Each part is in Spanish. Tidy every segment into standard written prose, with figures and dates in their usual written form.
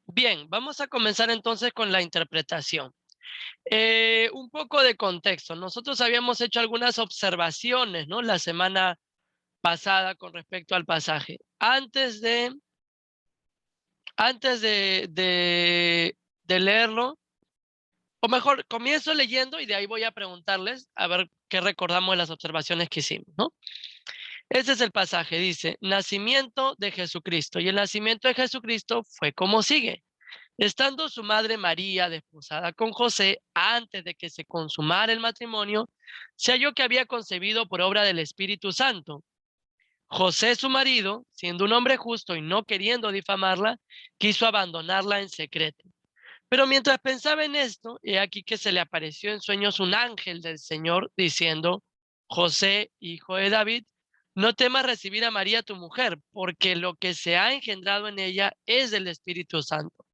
Bien, vamos a comenzar entonces con la interpretación. Un poco de contexto. Nosotros habíamos hecho algunas observaciones, ¿no? La semana pasada con respecto al pasaje. Antes de leerlo, o mejor, comienzo leyendo y de ahí voy a preguntarles a ver qué recordamos de las observaciones que hicimos, ¿no? Ese es el pasaje, dice, nacimiento de Jesucristo. Y el nacimiento de Jesucristo fue como sigue. Estando su madre María desposada con José, antes de que se consumara el matrimonio, se halló que había concebido por obra del Espíritu Santo. José, su marido, siendo un hombre justo y no queriendo difamarla, quiso abandonarla en secreto. Pero mientras pensaba en esto, he aquí que se le apareció en sueños un ángel del Señor diciendo, José, hijo de David, no temas recibir a María tu mujer, porque lo que se ha engendrado en ella es del Espíritu Santo.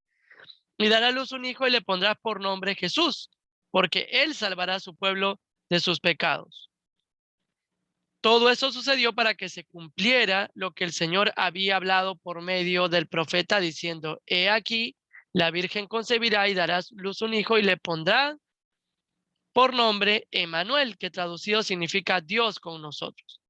Y dará a luz un hijo y le pondrás por nombre Jesús, porque él salvará a su pueblo de sus pecados. Todo eso sucedió para que se cumpliera lo que el Señor había hablado por medio del profeta diciendo, he aquí, la Virgen concebirá y dará a luz un hijo y le pondrá por nombre Emmanuel, que traducido significa Dios con nosotros.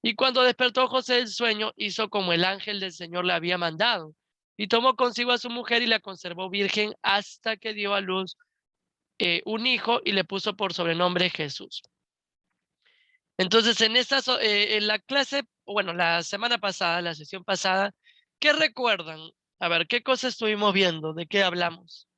Y cuando despertó José del sueño, hizo como el ángel del Señor le había mandado, y tomó consigo a su mujer y la conservó virgen hasta que dio a luz un hijo y le puso por sobrenombre Jesús. Entonces, en la clase, bueno, la semana pasada, la sesión pasada, ¿qué recuerdan? A ver, ¿qué cosas estuvimos viendo? ¿De qué hablamos?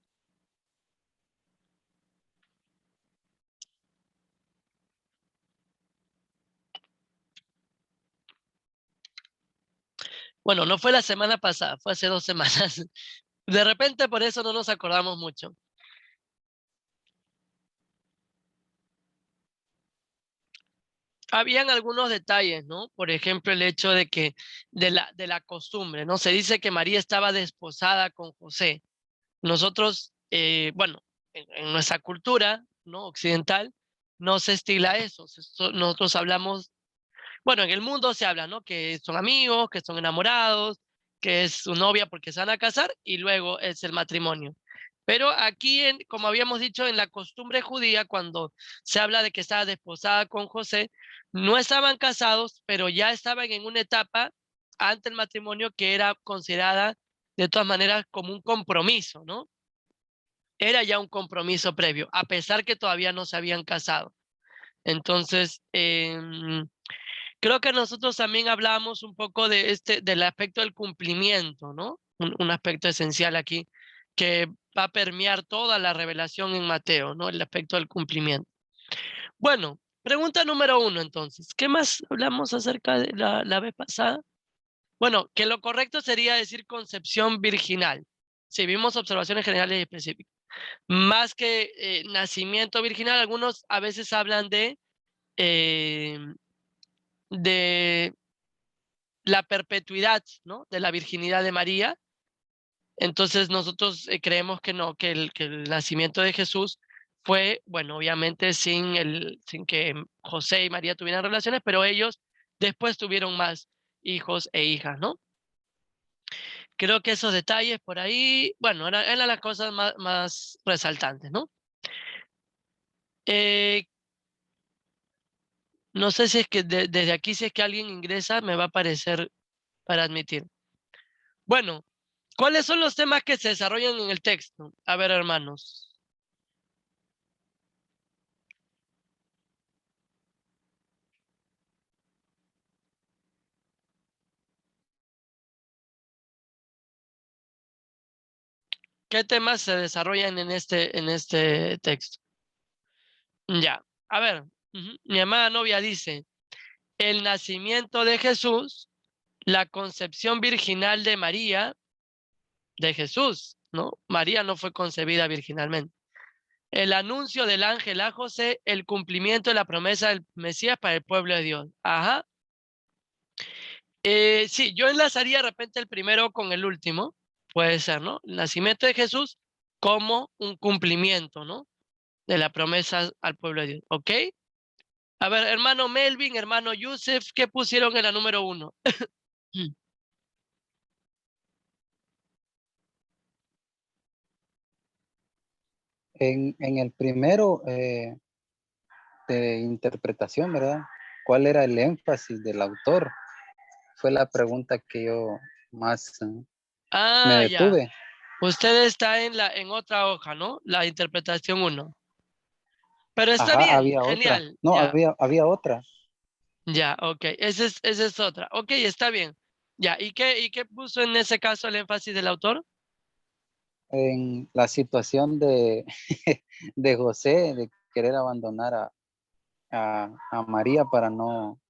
Bueno, no fue la semana pasada, fue hace 2 semanas. De repente por eso no nos acordamos mucho. Habían algunos detalles, ¿no? Por ejemplo, el hecho de que de la costumbre, ¿no? Se dice que María estaba desposada con José. Nosotros, bueno, en nuestra cultura, ¿no? Occidental, no se estila eso. Nosotros hablamos, bueno, en el mundo se habla, ¿no? Que son amigos, que son enamorados, que es su novia porque se van a casar y luego es el matrimonio. Pero aquí, como habíamos dicho, en la costumbre judía, cuando se habla de que estaba desposada con José, no estaban casados, pero ya estaban en una etapa ante el matrimonio que era considerada de todas maneras como un compromiso, ¿no? Era ya un compromiso previo, a pesar que todavía no se habían casado. Entonces, creo que nosotros también hablamos un poco del aspecto del cumplimiento, ¿no? Un aspecto esencial aquí que va a permear toda la revelación en Mateo, ¿no? El aspecto del cumplimiento. Bueno, pregunta número 1 entonces. ¿Qué más hablamos acerca de la vez pasada? Bueno, que lo correcto sería decir concepción virginal. Si vimos observaciones generales y específicas. Más que nacimiento virginal, algunos a veces hablan eh, de la perpetuidad, ¿no? De la virginidad de María. Entonces nosotros creemos que no, que el nacimiento de Jesús fue, bueno, obviamente sin que José y María tuvieran relaciones, pero ellos después tuvieron más hijos e hijas, ¿no? Creo que esos detalles por ahí, bueno, eran las cosas más resaltantes, ¿no? Eh, no sé si es que desde aquí, si es que alguien ingresa, me va a aparecer para admitir. Bueno, ¿cuáles son los temas que se desarrollan en el texto? A ver, hermanos. ¿Qué temas se desarrollan en este texto? Ya, a ver, mi amada novia dice, el nacimiento de Jesús, la concepción virginal de María, de Jesús, ¿no? María no fue concebida virginalmente. El anuncio del ángel a José, el cumplimiento de la promesa del Mesías para el pueblo de Dios. Ajá. Sí, yo enlazaría de repente el primero con el último, puede ser, ¿no? El nacimiento de Jesús como un cumplimiento, ¿no? De la promesa al pueblo de Dios, ¿ok? A ver, hermano Melvin, hermano Yusef, ¿qué pusieron en la número 1? En el primero de interpretación, ¿verdad? ¿Cuál era el énfasis del autor? Fue la pregunta que yo más me Ah, ya. detuve. Usted está en otra hoja, ¿no? La interpretación uno. Pero está Ajá, bien, había otra. genial. No, Ya, había otra. ya, ok. Esa es otra. Ok, está bien. Ya, y qué puso en ese caso el énfasis del autor? En la situación de, de José, de querer abandonar a María para no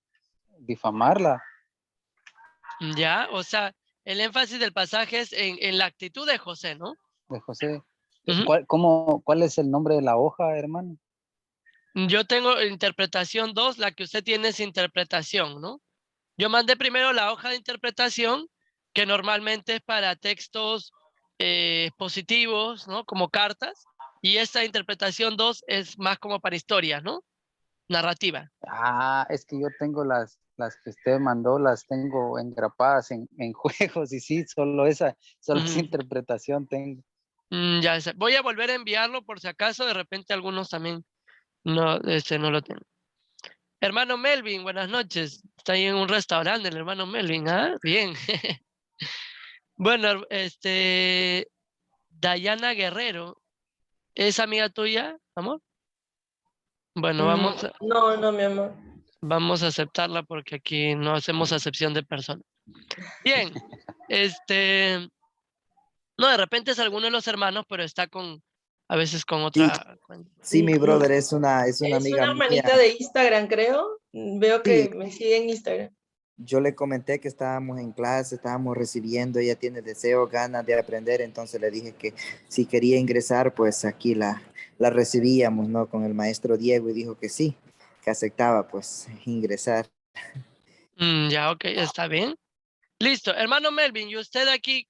difamarla, Ya, o sea, el énfasis del pasaje es en la actitud de José, ¿no? de José. Ujú. ¿Cuál es el nombre de la hoja, hermano? Yo tengo interpretación 2, la que usted tiene es interpretación, ¿no? Yo mandé primero la hoja de interpretación, que normalmente es para textos positivos, ¿no? Como cartas, y esta interpretación 2 es más como para historias, ¿no? Narrativa. Ah, es que yo tengo las que usted mandó, las tengo engrapadas en juegos y sí, solo esa Ujú. interpretación tengo. Ya sé. Voy a volver a enviarlo por si acaso, de repente algunos también no lo tienen. Hermano Melvin, buenas noches. Está ahí en un restaurante, el hermano Melvin, ¿ah? Bien. Bueno, Dayana Guerrero, ¿es amiga tuya, amor? Bueno, No, no, mi amor. vamos a aceptarla porque aquí no hacemos acepción de personas. Bien, este, no, de repente es alguno de los hermanos, pero está a veces con Sí, otra cuenta. sí, mi brother es una Es amiga una mía. hermanita de Instagram, creo. Veo Sí, que me sigue en Instagram. yo le comenté que estábamos en clase, estábamos recibiendo, ella tiene deseo, ganas de aprender, entonces le dije que si quería ingresar, pues aquí la recibíamos, ¿no? Con el maestro Diego y dijo que sí, que aceptaba, pues, ingresar. Ya, ok, está bien. Listo, hermano Melvin, y usted aquí,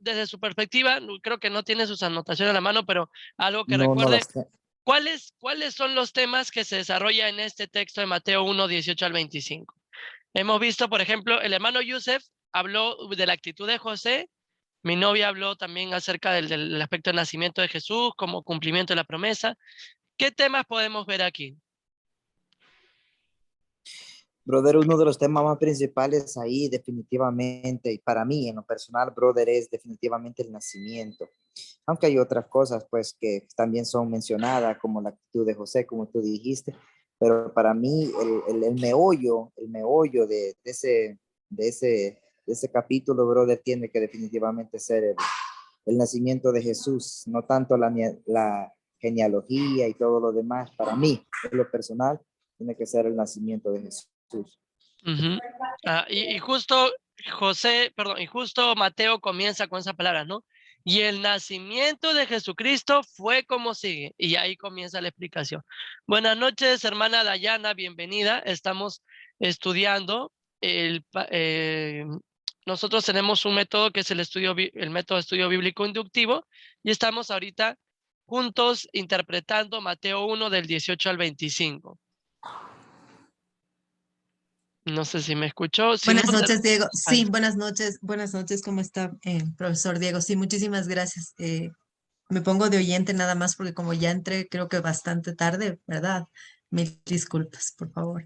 desde su perspectiva, creo que no tiene sus anotaciones a la mano, pero algo que No, no recuerde, las... ¿cuáles son los temas que se desarrolla en este texto de Mateo 1, 18 al 25? Hemos visto, por ejemplo, el hermano Yusef habló de la actitud de José, mi novia habló también acerca del aspecto del nacimiento de Jesús como cumplimiento de la promesa. ¿Qué temas podemos ver aquí? Brother, uno de los temas más principales ahí definitivamente, y para mí en lo personal, brother, es definitivamente el nacimiento. Aunque hay otras cosas pues que también son mencionadas, como la actitud de José, como tú dijiste, pero para mí el meollo de ese capítulo, brother, tiene que definitivamente ser el nacimiento de Jesús, no tanto la genealogía y todo lo demás. Para mí, en lo personal, tiene que ser el nacimiento de Jesús. Ujú. Y justo y justo Mateo comienza con esa palabra, ¿no? Y el nacimiento de Jesucristo fue como sigue. Y ahí comienza la explicación. Buenas noches, hermana Dayana, bienvenida. Estamos estudiando nosotros tenemos un método que es el método de estudio bíblico inductivo y estamos ahorita juntos interpretando Mateo 1 del 18 al 25. No sé si me escuchó. Si no, Buenas noches, Diego. Ay, Sí, buenas noches, ¿cómo está, profesor Diego? Sí, muchísimas gracias. Me pongo de oyente nada más porque como ya entré, creo que bastante tarde, ¿verdad? Mil disculpas, por favor.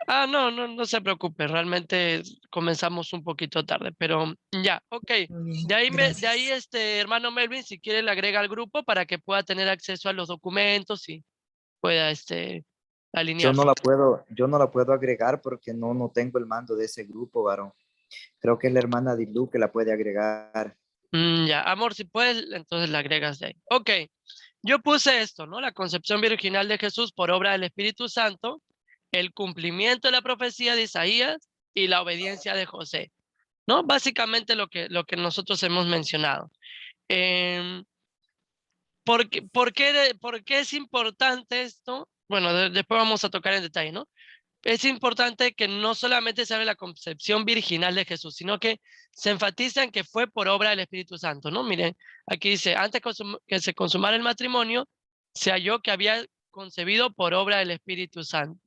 no se preocupe, realmente comenzamos un poquito tarde, pero ya, ok. Muy bien, De ahí, gracias. hermano Melvin, si quiere le agrega al grupo para que pueda tener acceso a los documentos y pueda, alinearse. Yo no la puedo agregar porque no tengo el mando de ese grupo, varón. Creo que es la hermana Dilu que la puede agregar. Ya, amor, si puedes, entonces le agregas de ahí. Ok, yo puse esto, ¿no? La concepción virginal de Jesús por obra del Espíritu Santo, el cumplimiento de la profecía de Isaías y la obediencia de José, ¿no? Básicamente lo que nosotros hemos mencionado. Em, por qué es importante esto? Bueno, después vamos a tocar en detalle, ¿no? Es importante que no solamente se hable la concepción virginal de Jesús, sino que se enfatiza en que fue por obra del Espíritu Santo, ¿no? Miren, aquí dice, antes que se consumara el matrimonio, se halló que había concebido por obra del Espíritu Santo.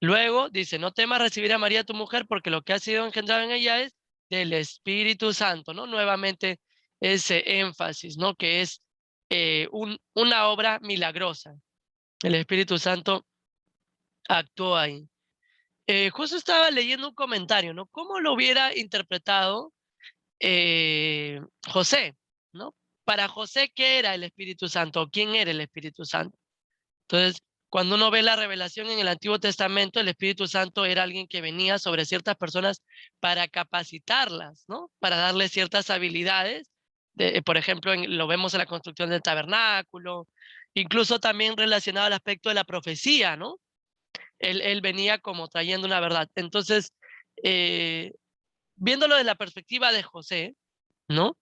Luego dice, no temas recibir a María tu mujer, porque lo que ha sido engendrado en ella es del Espíritu Santo, ¿no? Nuevamente ese énfasis, ¿no? Que es una obra milagrosa. El Espíritu Santo actuó ahí. Justo estaba leyendo un comentario, ¿no? ¿Cómo lo hubiera interpretado José, ¿no? Para José, ¿qué era el Espíritu Santo? ¿Quién era el Espíritu Santo? Entonces, cuando uno ve la revelación en el Antiguo Testamento, el Espíritu Santo era alguien que venía sobre ciertas personas para capacitarlas, ¿no? Para darles ciertas habilidades. Por ejemplo, lo vemos en la construcción del tabernáculo, incluso también relacionado al aspecto de la profecía, ¿no? Él venía como trayendo una verdad. Entonces, viéndolo desde la perspectiva de José, ¿no?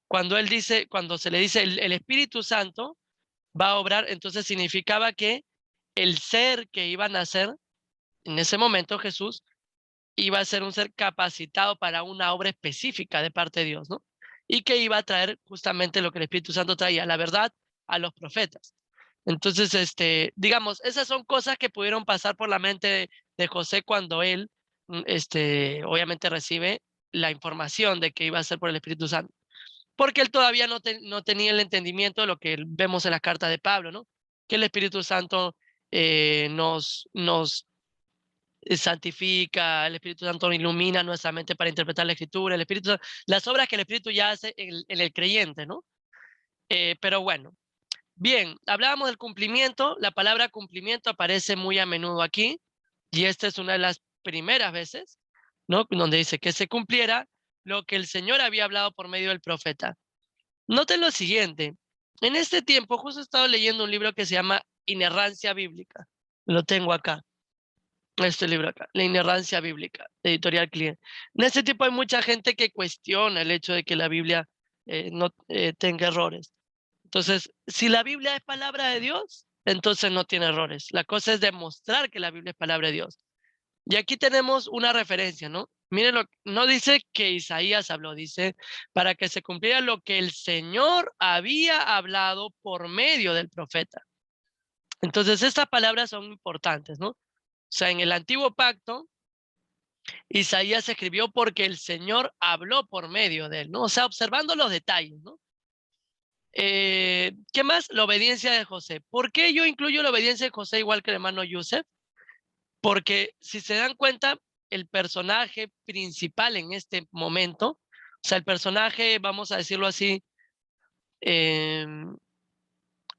Cuando se le dice el Espíritu Santo va a obrar, entonces significaba que el ser que iba a nacer en ese momento, Jesús, iba a ser un ser capacitado para una obra específica de parte de Dios, ¿no? Y que iba a traer justamente lo que el Espíritu Santo traía, la verdad a los profetas. Entonces, digamos, esas son cosas que pudieron pasar por la mente de José cuando él, obviamente recibe la información de que iba a ser por el Espíritu Santo. Porque él todavía no tenía el entendimiento de lo que vemos en las cartas de Pablo, ¿no? Que el Espíritu Santo nos santifica, el Espíritu Santo ilumina nuestra mente para interpretar la Escritura, las obras que el Espíritu ya hace en el creyente, ¿no? Pero bueno, bien, hablábamos del cumplimiento, la palabra cumplimiento aparece muy a menudo aquí, y esta es una de las primeras veces, ¿no? Donde dice que se cumpliera lo que el Señor había hablado por medio del profeta. Noten lo siguiente, en este tiempo justo he estado leyendo un libro que se llama Inerrancia Bíblica, lo tengo acá, este libro acá, La Inerrancia Bíblica, de Editorial Client. En este tiempo hay mucha gente que cuestiona el hecho de que la Biblia no tenga errores. Entonces, si la Biblia es palabra de Dios, entonces no tiene errores. La cosa es demostrar que la Biblia es palabra de Dios. Y aquí tenemos una referencia, ¿no? Miren, no dice que Isaías habló, dice para que se cumpliera lo que el Señor había hablado por medio del profeta. Entonces, estas palabras son importantes, ¿no? O sea, en el antiguo pacto, Isaías escribió porque el Señor habló por medio de él, ¿no? O sea, observando los detalles, ¿no? ¿Qué más? La obediencia de José. ¿Por qué yo incluyo la obediencia de José igual que el hermano Yusef? Porque si se dan cuenta, el personaje principal en este momento, o sea, el personaje, vamos a decirlo así,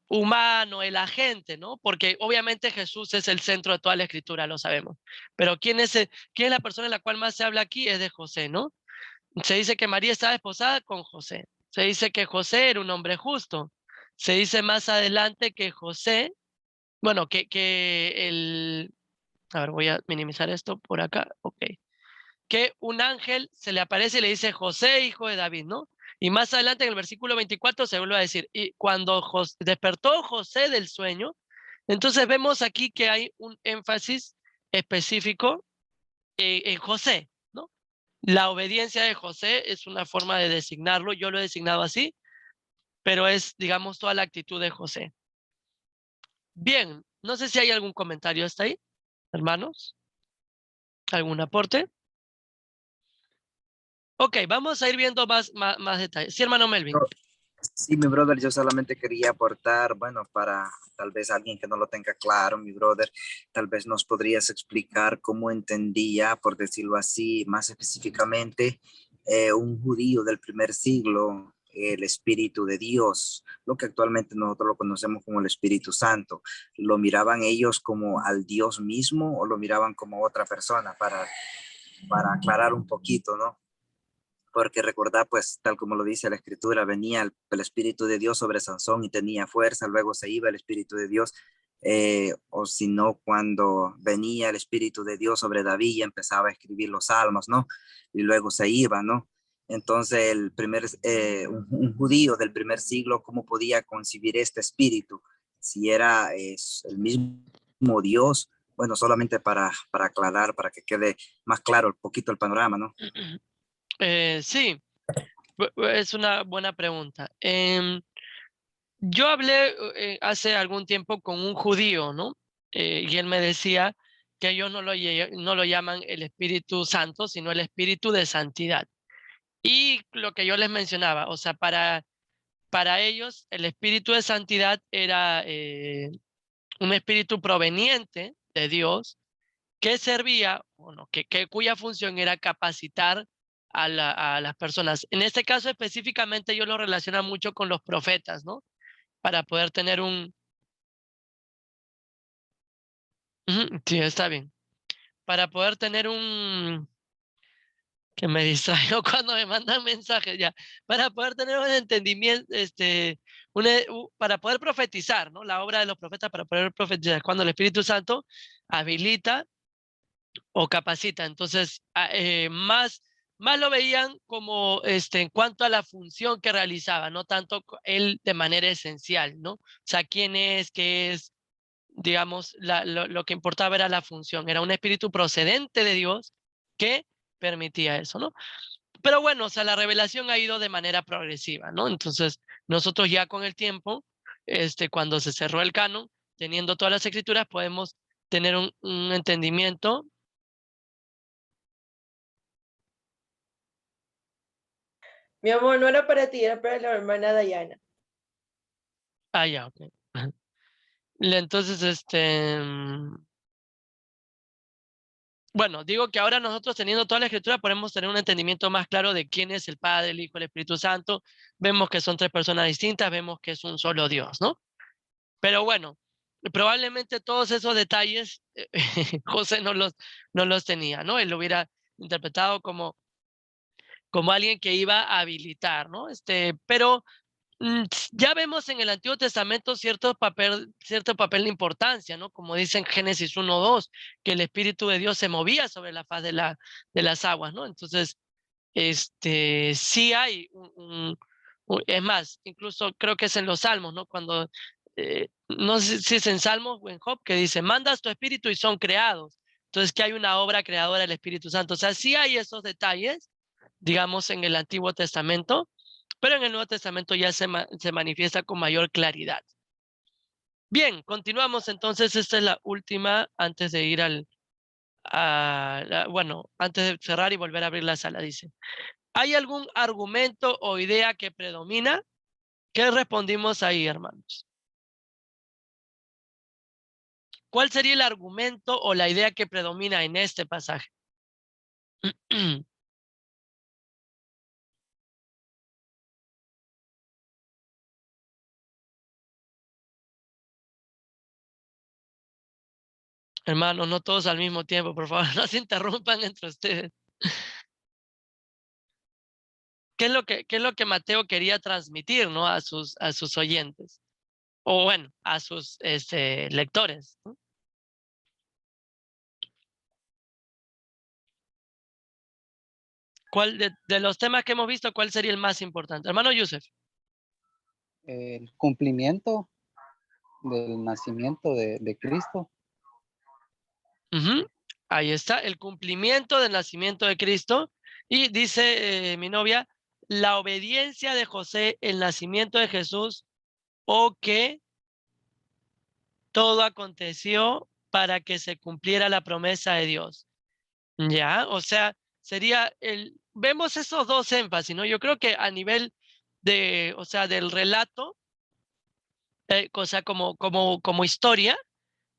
humano, el agente, ¿no? Porque obviamente Jesús es el centro de toda la escritura, lo sabemos. Pero ¿quién es la persona en la cual más se habla aquí? Es de José, ¿no? Se dice que María estaba desposada con José. Se dice que José era un hombre justo. Se dice más adelante que José, bueno, a ver, voy a minimizar esto por acá, ok. Que un ángel se le aparece y le dice, José, hijo de David, ¿no? Y más adelante en el versículo 24 se vuelve a decir, y cuando despertó José del sueño, entonces vemos aquí que hay un énfasis específico en José, ¿no? La obediencia de José es una forma de designarlo, yo lo he designado así, pero es, digamos, toda la actitud de José. Bien, no sé si hay algún comentario hasta ahí, hermanos. ¿Algún aporte? Ok, vamos a ir viendo más detalles. Sí, hermano Melvin. Sí, mi brother, yo solamente quería aportar, bueno, para tal vez alguien que no lo tenga claro, mi brother, tal vez nos podrías explicar cómo entendía, por decirlo así, más específicamente, un judío del primer siglo, el Espíritu de Dios, lo que actualmente nosotros lo conocemos como el Espíritu Santo. ¿Lo miraban ellos como al Dios mismo o lo miraban como otra persona? Para aclarar un poquito, ¿no? Porque recordar, pues, tal como lo dice la escritura, venía el Espíritu de Dios sobre Sansón y tenía fuerza, luego se iba el Espíritu de Dios, o si no, cuando venía el Espíritu de Dios sobre David y empezaba a escribir los salmos, ¿no? Y luego se iba, ¿no? Entonces, un judío del primer siglo, ¿cómo podía concebir este espíritu? Si era el mismo Dios, bueno, solamente para aclarar, para que quede más claro un poquito el panorama, ¿no? Sí, es una buena pregunta. Yo hablé hace algún tiempo con un judío, ¿no? Y él me decía que ellos no lo llaman el Espíritu Santo, sino el Espíritu de Santidad. Y lo que yo les mencionaba, o sea, para para ellos el espíritu de santidad era un espíritu proveniente de Dios que servía, bueno, cuya función era capacitar a las personas. En este caso específicamente ellos lo relacionan mucho con los profetas, ¿no? Para poder tener un... sí, está bien. Para poder tener un... que me distraigo cuando me mandan mensajes ya. Para poder tener un entendimiento, para poder profetizar, ¿no? La obra de los profetas para poder profetizar. Cuando el Espíritu Santo habilita o capacita. Entonces, más lo veían como en cuanto a la función que realizaba, no tanto él de manera esencial, ¿no? O sea, quién es, qué es, digamos, lo que importaba era la función. Era un espíritu procedente de Dios que permitía eso, ¿no? Pero bueno, o sea, la revelación ha ido de manera progresiva, ¿no? Entonces, nosotros ya con el tiempo, cuando se cerró el canon, teniendo todas las escrituras, podemos tener un entendimiento. Mi amor, no era para ti, era para la hermana Dayana. Ah, ya, ok. Entonces, bueno, digo que ahora nosotros teniendo toda la escritura podemos tener un entendimiento más claro de quién es el Padre, el Hijo, el Espíritu Santo. Vemos que son tres personas distintas, vemos que es un solo Dios, ¿no? Pero bueno, probablemente todos esos detalles José no los tenía, ¿no? Él lo hubiera interpretado como alguien que iba a habilitar, ¿no? Pero ya vemos en el Antiguo Testamento cierto papel de importancia, ¿no? Como dice en Génesis 1:2, que el Espíritu de Dios se movía sobre la faz de las aguas, ¿no? Entonces, sí hay es más, incluso creo que es en los Salmos, ¿no? Cuando, no sé si es en Salmos o en Job, que dice, mandas tu espíritu y son creados. Entonces, que hay una obra creadora del Espíritu Santo. O sea, sí hay esos detalles, digamos, en el Antiguo Testamento, pero en el Nuevo Testamento ya se manifiesta con mayor claridad. Bien, continuamos entonces. Esta es la última antes de ir bueno, antes de cerrar y volver a abrir la sala, dice. ¿Hay algún argumento o idea que predomina? ¿Qué respondimos ahí, hermanos? ¿Cuál sería el argumento o la idea que predomina en este pasaje? Hermanos, no todos al mismo tiempo, por favor, no se interrumpan entre ustedes. ¿Qué es lo que Mateo quería transmitir, ¿no? a sus oyentes? O bueno, a sus lectores, ¿no? ¿Cuál de los temas que hemos visto, cuál sería el más importante? Hermano Yusef. El cumplimiento del nacimiento de Cristo. Ahí está, el cumplimiento del nacimiento de Cristo. Y dice mi novia, la obediencia de José, el nacimiento de Jesús, o que todo aconteció para que se cumpliera la promesa de Dios. Ya, o sea, sería vemos esos dos énfasis, ¿no? Yo creo que a nivel o sea, del relato, o sea, como historia,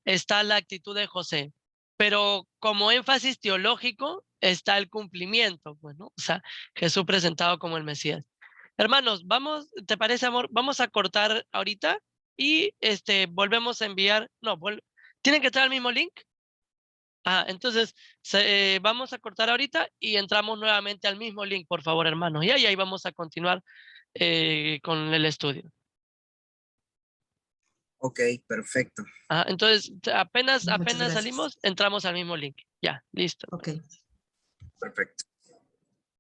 está la actitud de José, pero como énfasis teológico está el cumplimiento, pues, ¿no? O sea, Jesús presentado como el Mesías. Hermanos, ¿te parece, amor? Vamos a cortar ahorita y volvemos a enviar, no, ¿tienen que entrar al mismo link? Entonces vamos a cortar ahorita y entramos nuevamente al mismo link, por favor, hermanos. Y ahí vamos a continuar con el estudio. Ok, perfecto. Entonces, apenas Muchas gracias. salimos, entramos al mismo link. Ya, listo. Ok. Perfecto.